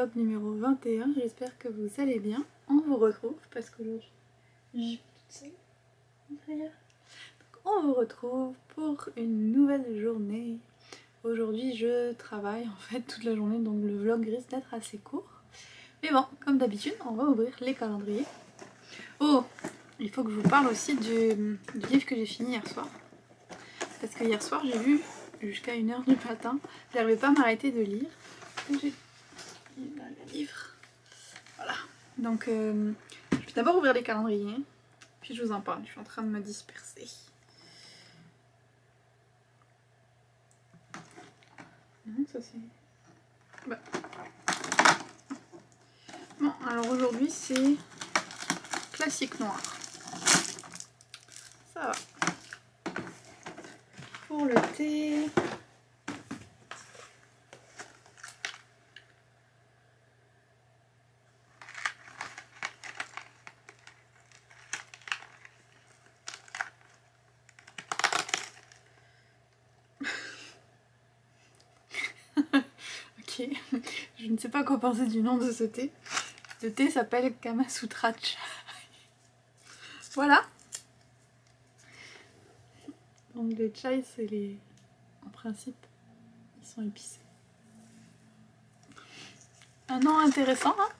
vlog numéro 21, j'espère que vous allez bien. On vous retrouve parce qu'aujourd'hui je suis toute seule. Donc on vous retrouve pour une nouvelle journée. Aujourd'hui je travaille en fait toute la journée, donc le vlog risque d'être assez court. Mais bon, comme d'habitude, on va ouvrir les calendriers. Oh, il faut que je vous parle aussi du livre que j'ai fini hier soir. Parce que hier soir j'ai lu jusqu'à 1h du matin. J'arrivais pas à m'arrêter de lire. J'ai le livre. Voilà. Donc je vais d'abord ouvrir les calendriers. Puis je vous en parle. Je suis en train de me disperser. Non, ça c'est... Bah. Bon, alors aujourd'hui c'est classique noir. Ça va. Pour le thé... Ok, je ne sais pas quoi penser du nom de ce thé. Le thé s'appelle Kama Sutra Chai. Voilà. Donc les chai, c'est les... En principe, ils sont épicés. Un nom intéressant, hein,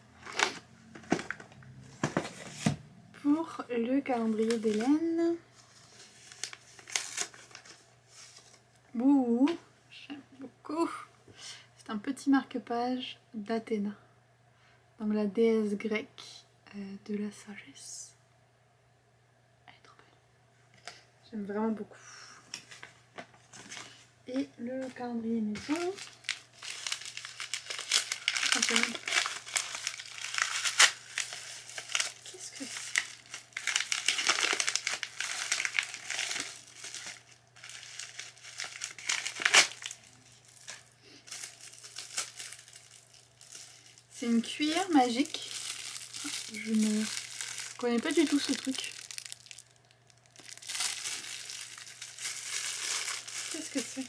pour le calendrier d'Hélène. Ouh, j'aime beaucoup. C'est un petit marque-page d'Athéna, donc la déesse grecque de la sagesse. Elle est trop belle. J'aime vraiment beaucoup. Et le calendrier maison. Qu'est-ce que c'est? C'est une cuillère magique. Je ne connais pas du tout ce truc. Qu'est-ce que c'est?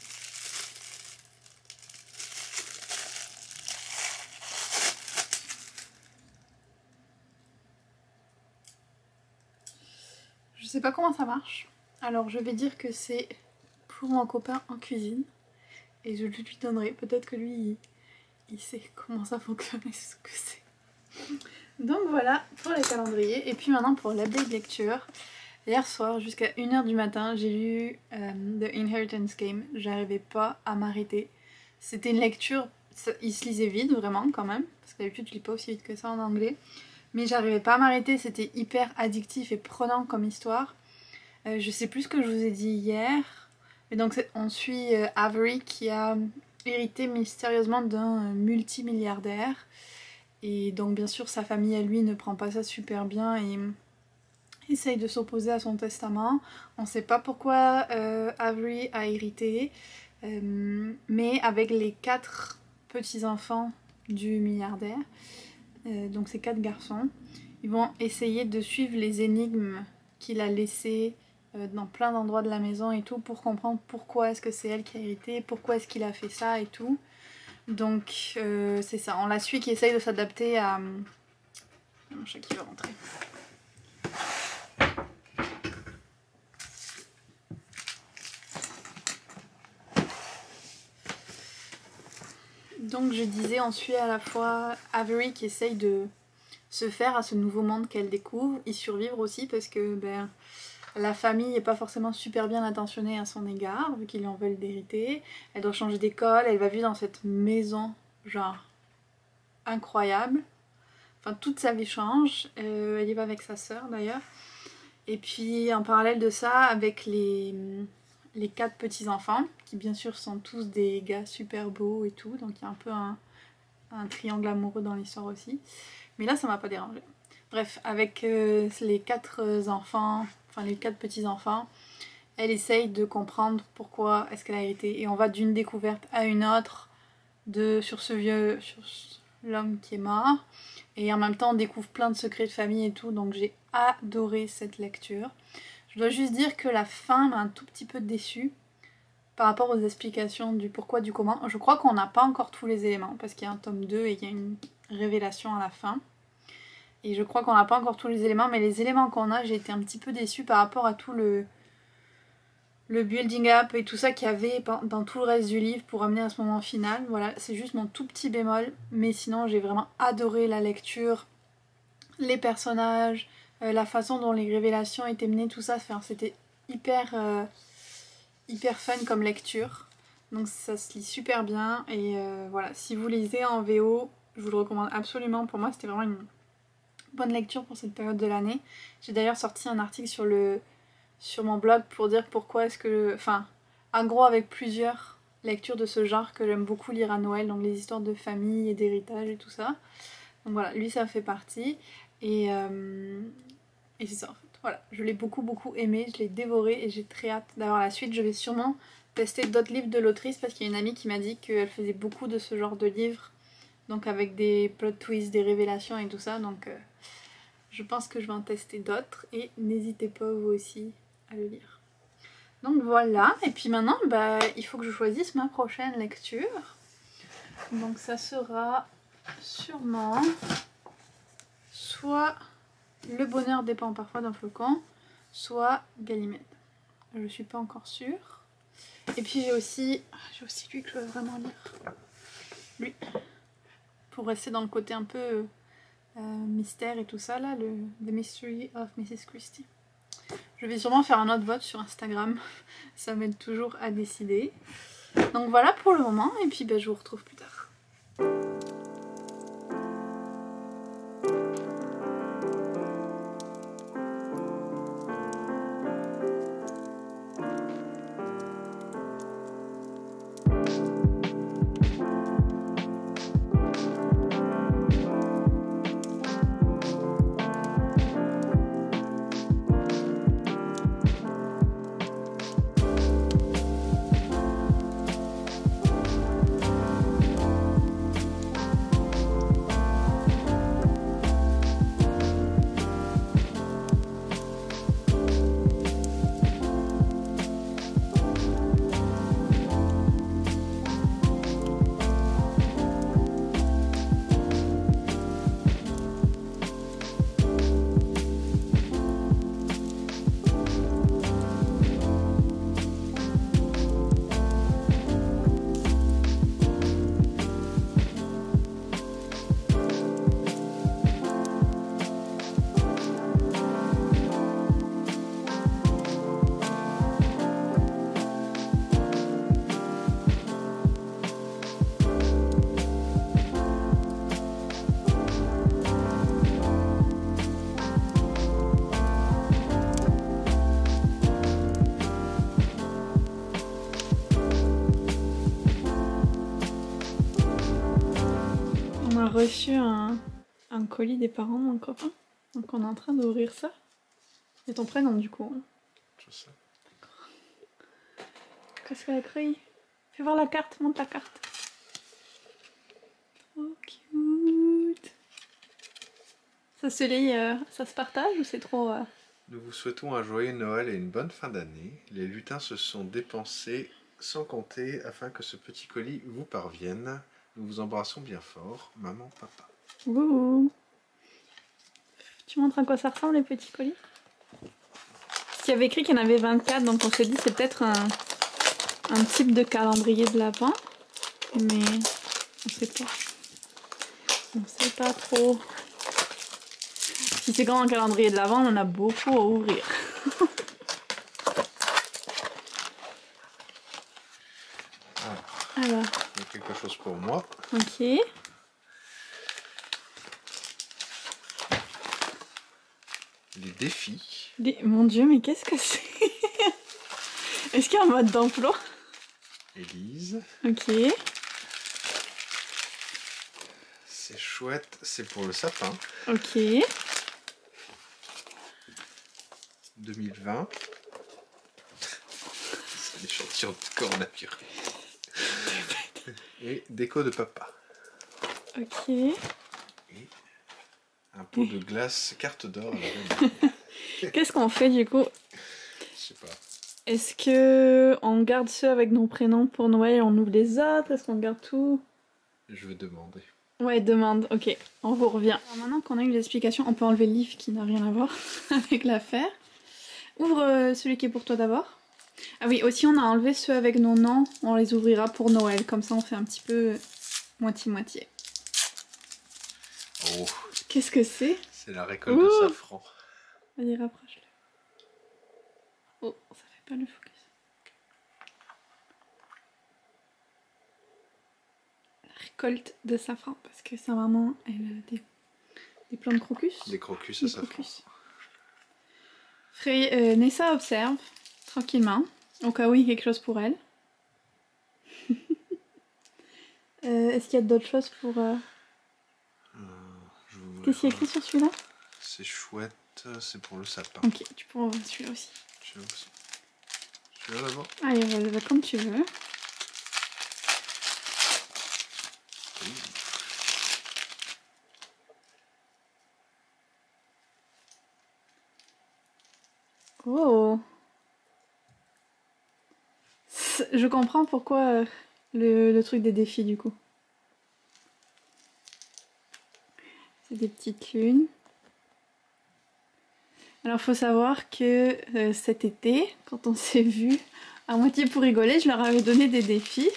Je sais pas comment ça marche. Alors je vais dire que c'est pour mon copain en cuisine. Et je lui donnerai. Peut-être que lui, il sait comment ça fonctionne et ce que c'est. Donc voilà pour les calendriers. Et puis maintenant pour l'update lecture. Hier soir jusqu'à 1h du matin j'ai lu The Inheritance Game. J'arrivais pas à m'arrêter. C'était une lecture, il se lisait vite vraiment quand même. Parce que d'habitude je lis pas aussi vite que ça en anglais. Mais j'arrivais pas à m'arrêter, c'était hyper addictif et prenant comme histoire. Je sais plus ce que je vous ai dit hier. Mais donc on suit Avery qui a hérité mystérieusement d'un multimilliardaire. Et donc bien sûr sa famille à lui ne prend pas ça super bien et essaye de s'opposer à son testament. On ne sait pas pourquoi Avery a hérité, mais avec les 4 petits-enfants du milliardaire, donc ces 4 garçons, ils vont essayer de suivre les énigmes qu'il a laissées dans plein d'endroits de la maison et tout pour comprendre pourquoi est-ce que c'est elle qui a hérité, pourquoi est-ce qu'il a fait ça et tout. Donc c'est ça, on la suit qui essaye de s'adapter à... Mon chat qui veut rentrer. Donc je disais, on suit à la fois Avery qui essaye de se faire à ce nouveau monde qu'elle découvre, y survivre aussi parce que ben, la famille n'est pas forcément super bien attentionnée à son égard, vu qu'ils lui en veulent d'hériter. Elle doit changer d'école, elle va vivre dans cette maison, genre, incroyable. Enfin, toute sa vie change. Elle y va avec sa sœur d'ailleurs. Et puis en parallèle de ça, avec les 4 petits-enfants, qui bien sûr sont tous des gars super beaux et tout, donc il y a un peu un triangle amoureux dans l'histoire aussi. Mais là, ça m'a pas dérangé. Bref, avec les 4 enfants, enfin les 4 petits-enfants, elle essaye de comprendre pourquoi est-ce qu'elle a hérité. Et on va d'une découverte à une autre sur l'homme qui est mort. Et en même temps, on découvre plein de secrets de famille et tout, donc j'ai adoré cette lecture. Je dois juste dire que la fin m'a un tout petit peu déçue par rapport aux explications du pourquoi, du comment. Je crois qu'on n'a pas encore tous les éléments, parce qu'il y a un tome 2 et il y a une révélation à la fin. Et je crois qu'on n'a pas encore tous les éléments, mais les éléments qu'on a, j'ai été un petit peu déçue par rapport à tout le building up et tout ça qu'il y avait dans tout le reste du livre pour amener à ce moment final. Voilà, c'est juste mon tout petit bémol, mais sinon j'ai vraiment adoré la lecture, les personnages, la façon dont les révélations étaient menées, tout ça, c'était hyper fun comme lecture. Donc ça se lit super bien et voilà, si vous lisez en VO, je vous le recommande absolument. Pour moi c'était vraiment une bonne lecture pour cette période de l'année. J'ai d'ailleurs sorti un article sur mon blog pour dire pourquoi est-ce que... Enfin, en gros avec plusieurs lectures de ce genre que j'aime beaucoup lire à Noël, donc les histoires de famille et d'héritage et tout ça. Donc voilà, lui ça fait partie et c'est ça en fait. Voilà, je l'ai beaucoup aimé, je l'ai dévoré et j'ai très hâte d'avoir la suite. Je vais sûrement tester d'autres livres de l'autrice parce qu'il y a une amie qui m'a dit qu'elle faisait beaucoup de ce genre de livres, donc avec des plot twists, des révélations et tout ça, donc je pense que je vais en tester d'autres et n'hésitez pas vous aussi à le lire. Donc voilà, et puis maintenant bah, il faut que je choisisse ma prochaine lecture. Donc ça sera sûrement soit Le bonheur dépend parfois d'un flocon, soit Ganymède. Je suis pas encore sûre. Et puis j'ai aussi lui que je veux vraiment lire. Lui. Pour rester dans le côté un peu mystère et tout ça là, The Mystery of Mrs. Christie. Je vais sûrement faire un autre vote sur Instagram. Ça m'aide toujours à décider. Donc voilà pour le moment, et puis bah, je vous retrouve plus tard. On a reçu un colis des parents de mon copain, donc on est en train d'ouvrir ça. C'est ton prénom du coup. Hein. Je sais. D'accord. Qu'est-ce qu'elle a écrit? Fais voir la carte, montre la carte. Oh cute. Ça se lit, ça se partage ou c'est trop... Nous vous souhaitons un joyeux Noël et une bonne fin d'année. Les lutins se sont dépensés sans compter afin que ce petit colis vous parvienne. Nous vous embrassons bien fort, maman, papa. Ouh. Tu montres à quoi ça ressemble les petits colis? Il y avait écrit qu'il y en avait 24, donc on s'est dit c'est peut-être un type de calendrier de l'Avent, mais on sait pas. On sait pas trop. Si c'est comme un calendrier de l'Avent, on en a beaucoup à ouvrir. Alors. Il y a quelque chose pour moi. Ok. Les défis. Mon Dieu, mais qu'est-ce que c'est? Est-ce qu'il y a un mode d'emploi? Élise. Ok. C'est chouette, c'est pour le sapin. Ok. 2020. C'est l'échantillon de coronavirus. Et déco de papa. Ok. Et un pot de glace carte d'or. Qu'est-ce qu'on fait du coup? Je sais pas. Est-ce que on garde ceux avec nos prénoms pour Noël et on ouvre les autres? Est-ce qu'on garde tout? Je vais demander. Ouais, demande, ok, on vous revient. Alors maintenant qu'on a eu l'explication, on peut enlever le livre qui n'a rien à voir avec l'affaire. Ouvre celui qui est pour toi d'abord. Ah oui, aussi on a enlevé ceux avec nos noms, on les ouvrira pour Noël, comme ça on fait un petit peu moitié-moitié. Oh, Qu'est-ce que c'est? c'est la récolte de safran. Vas-y, rapproche-le. Oh, ça fait pas le focus. Récolte de safran parce que sa maman elle a des plants de crocus. Des crocus à safran. Nessa observe tranquillement au cas où il y a quelque chose pour elle. Est-ce qu'il y a d'autres choses pour... Qu'est-ce qu'il y a écrit sur celui-là? C'est chouette, c'est pour le sapin. Ok, tu pourras ouvrir celui-là aussi. Celui-là aussi. Celui-là d'abord. Allez, va comme tu veux. Oh. Je comprends pourquoi le truc des défis du coup. C'est des petites lunes. Alors faut savoir que cet été, quand on s'est vu à moitié pour rigoler, je leur avais donné des défis.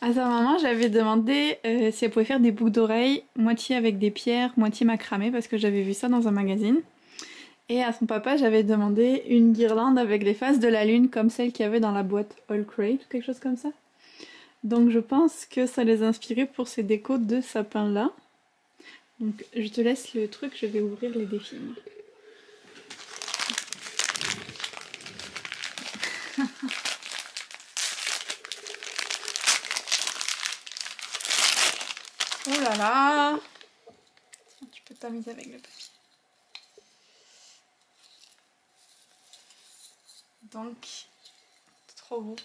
À sa maman, j'avais demandé si elle pouvait faire des boucles d'oreilles, moitié avec des pierres, moitié macramé, parce que j'avais vu ça dans un magazine. Et à son papa, j'avais demandé une guirlande avec les faces de la lune, comme celle qu'il y avait dans la boîte All Crate, ou quelque chose comme ça. Donc je pense que ça les a inspirés pour ces décos de sapin-là. Donc je te laisse le truc, je vais ouvrir les défis. Oh là là! Tu peux t'amuser avec le papier. Donc, trop beau.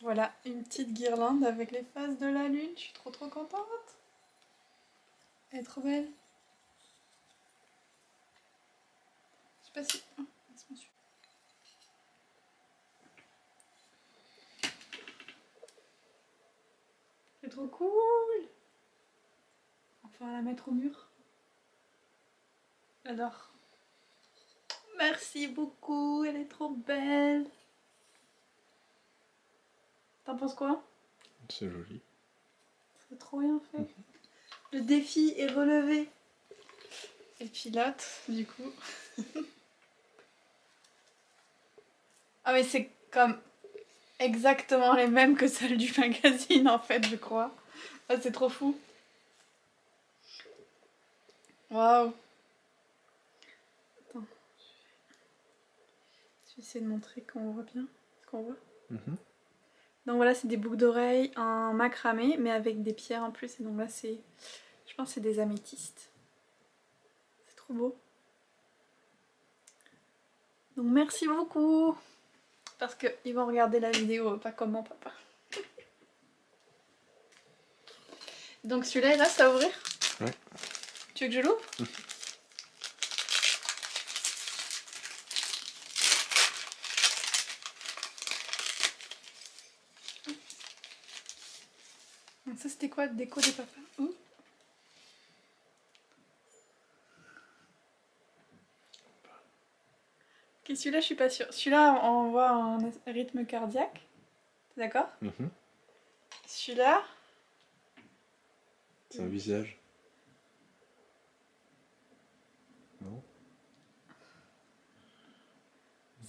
Voilà, une petite guirlande avec les faces de la lune. Je suis trop contente. Elle est trop belle. Je sais pas si... Oh, laisse-moi suivre. C'est trop cool. Enfin, la mettre au mur. J'adore. Merci beaucoup, elle est trop belle. T'en penses quoi? C'est joli. C'est trop bien fait. Le défi est relevé. Et puis l'autre, du coup. Ah mais c'est comme exactement les mêmes que celles du magazine en fait, je crois. Ah, c'est trop fou. Waouh. Attends. Je vais essayer de montrer qu'on voit bien. Est-ce qu'on voit? Donc voilà, c'est des boucles d'oreilles en macramé, mais avec des pierres en plus. Et donc là, c'est... Je pense que c'est des améthystes. C'est trop beau. Donc merci beaucoup. Parce qu'ils vont regarder la vidéo, pas comme mon papa. Donc celui-là, il reste à ouvrir? Ouais. Tu veux que je l'ouvre? Donc ça, c'était quoi le déco des papas? Ouh. Ok, celui-là, je suis pas sûre. Celui-là, on voit un rythme cardiaque. T'es d'accord? Celui-là... C'est un visage. Non?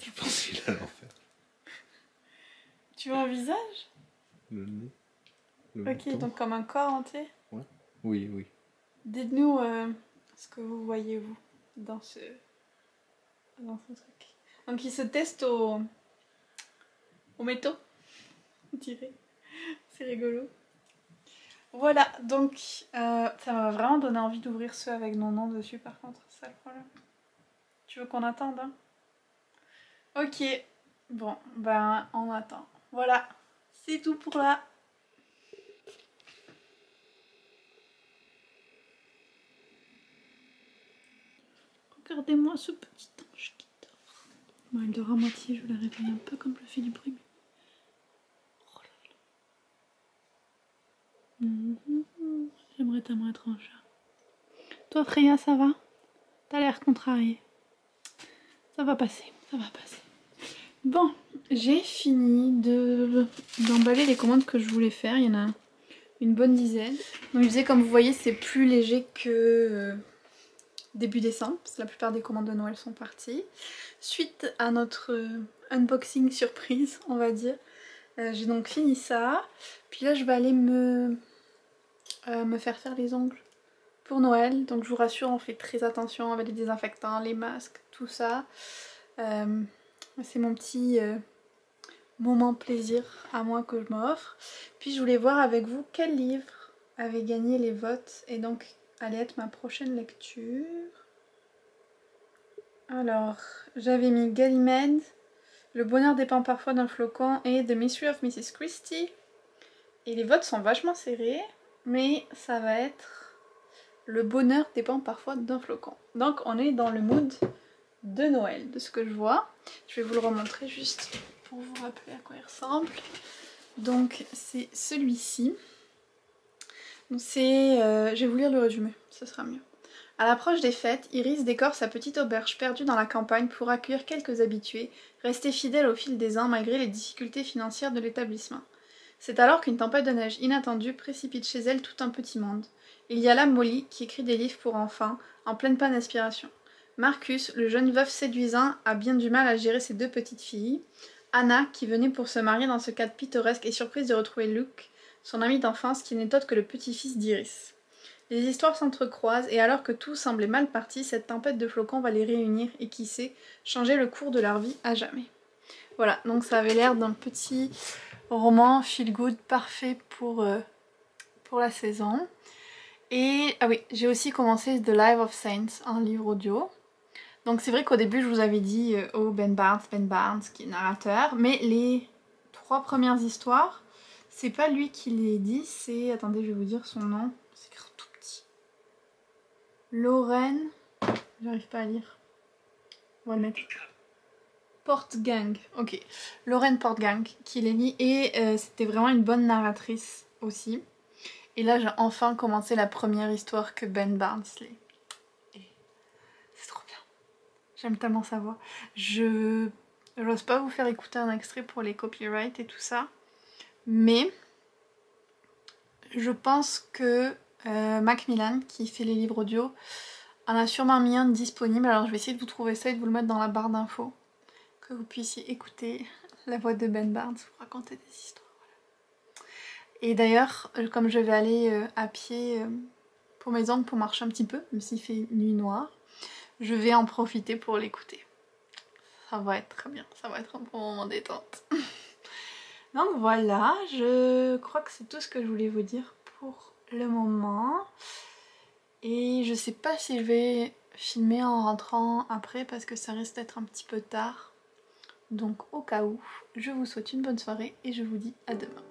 Je pense qu'il a l'enfer. Tu veux un visage? Le nez. Ok, donc comme un corps entier? Ouais. Oui, oui. Dites-nous ce que vous voyez, vous, dans ce truc. Donc il se teste au métaux, on dirait. C'est rigolo. Voilà, donc ça m'a vraiment donné envie d'ouvrir ceux avec nos noms dessus par contre, c'est ça le problème. Tu veux qu'on attende, hein? Ok, bon, ben on attend. Voilà, c'est tout pour là. Regardez-moi ce petit ange qui dort. Bon, elle dort à moitié, je la réveille un peu comme je fais du bruit. Oh là là. t'aimerais être un chat. Toi Freya, ça va? T'as l'air contrariée. Ça va passer, ça va passer. Bon, j'ai fini d'emballer les commandes que je voulais faire. Il y en a une bonne dizaine. Donc je disais, comme vous voyez, c'est plus léger que début décembre, parce que la plupart des commandes de Noël sont parties. Suite à notre unboxing surprise, on va dire, j'ai donc fini ça. Puis là, je vais aller me faire les ongles pour Noël. Donc je vous rassure, on fait très attention avec les désinfectants, les masques, tout ça. C'est mon petit moment plaisir à moi que je m'offre. Puis je voulais voir avec vous quel livre avait gagné les votes et donc allait être ma prochaine lecture. Alors, j'avais mis Ganymede, Le bonheur dépend parfois d'un flocon et The Mystery of Mrs. Christie. Et les votes sont vachement serrés, mais ça va être Le bonheur dépend parfois d'un flocon. Donc on est dans le mood de Noël, de ce que je vois. Je vais vous le remontrer juste pour vous rappeler à quoi il ressemble. Donc c'est celui-ci. Je vais vous lire le résumé, ce sera mieux. À l'approche des fêtes, Iris décore sa petite auberge perdue dans la campagne pour accueillir quelques habitués, restés fidèles au fil des ans malgré les difficultés financières de l'établissement. C'est alors qu'une tempête de neige inattendue précipite chez elle tout un petit monde. Il y a là Molly, qui écrit des livres pour enfants, en pleine panne d'inspiration. Marcus, le jeune veuf séduisant, a bien du mal à gérer ses 2 petites filles. Anna, qui venait pour se marier dans ce cadre pittoresque, est surprise de retrouver Luke, son ami d'enfance, qui n'est autre que le petit-fils d'Iris. Les histoires s'entrecroisent et alors que tout semblait mal parti, cette tempête de flocons va les réunir et qui sait, changer le cours de leur vie à jamais. Voilà, donc ça avait l'air d'un petit roman feel good parfait pour la saison. Et ah oui, j'ai aussi commencé The Life of Saints, un livre audio. Donc c'est vrai qu'au début je vous avais dit oh Ben Barnes qui est narrateur, mais les 3 premières histoires, c'est pas lui qui les dit, c'est, attendez je vais vous dire son nom, c'est écrit tout petit. Lauren, j'arrive pas à lire. On va le mettre. Portgang, ok. Lauren Portgang qui les lit et c'était vraiment une bonne narratrice aussi. Et là j'ai enfin commencé la première histoire que Ben Barnes lit. Et c'est trop bien. J'aime tellement sa voix. J'ose pas vous faire écouter un extrait pour les copyrights et tout ça. Mais je pense que Macmillan, qui fait les livres audio, en a sûrement mis un disponible. Alors je vais essayer de vous trouver ça et de vous le mettre dans la barre d'infos. Que vous puissiez écouter la voix de Ben Barnes vous raconter des histoires. Et d'ailleurs, comme je vais aller à pied pour mes ongles pour marcher un petit peu, même s'il fait nuit noire, je vais en profiter pour l'écouter. Ça va être très bien, ça va être un bon moment détente. Donc voilà, je crois que c'est tout ce que je voulais vous dire pour le moment. Et je sais pas si je vais filmer en rentrant après parce que ça risque d'être un petit peu tard. Donc au cas où, je vous souhaite une bonne soirée et je vous dis à demain.